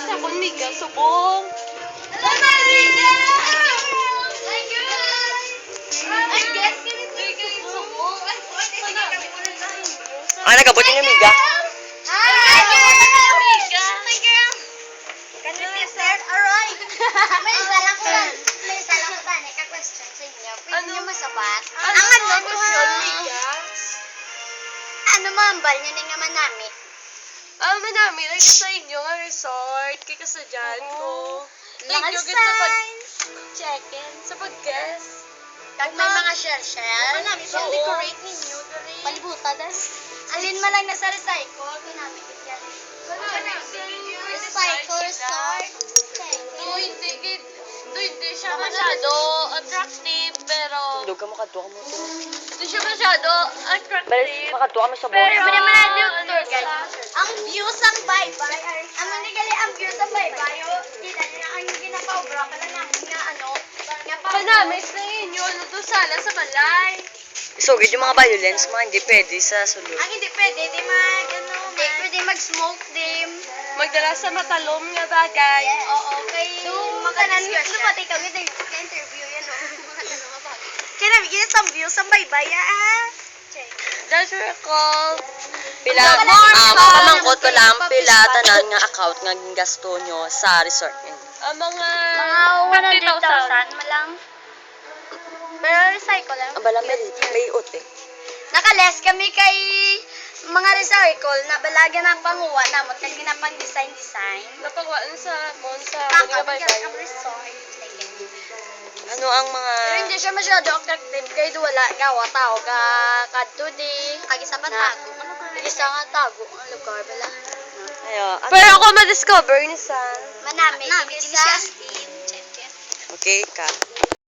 Sa kun miga subong. Ah, nagabot yung amiga. Ano mambal nyo din naman namin? Manami, like sa inyo nga resort, kay kasadyan ko. Thank you gid sa Check-in. sa pag-guest. Kag may mga shell-shell. Manami, so decorate ninyo dali. Palibuta das. Alin man lang nasa recycle. Kinamit yan. Recycle resort. Hindi siya masyado attractive, pero Dog ka makadwa ka mo. hindi siya masyado attractive. Makadwa kami sa Pero Pero naman ang tour sa- guide. Ang views ang bye-bye. Ang manigali ang views ang bye-bye. Kita niyo na ang ginapawbra ka na namin nga ano. Manami, sa inyo, ano to sala sa balay. Isugid yung mga violence, mga hindi pwede sa sulod. Ang hindi pwede, di mag, ano, hindi pwede mag-smoke dim. Magdala sa matalom nga bagay. Oo, kay maka-discussion. Ano ba, kami na-interview yan, o. Kaya namin, sa views ang bye-bye, Check. Just recall. Pila, pamangkot ko lang, pila, tanan nga account nga gasto nyo sa resort nyo. Ang mga... Mga 100,000 malang. Pero recycle lang. Ang bala, may ute. Nakales kami kay mga recycle na balaga ng panguha namon kay ginapang design. Napagwaan sa mon sa Kakabigyan Bye-bye. ng resort. Ano ang mga... Pero hindi siya masyado attractive kay wala gawa tao ka kadto di kag isa pa tago. Isa nga tago ang lugar bala. Ayo, ano? Pero ako ma-discover ni sa... Manami isa. Okay ka.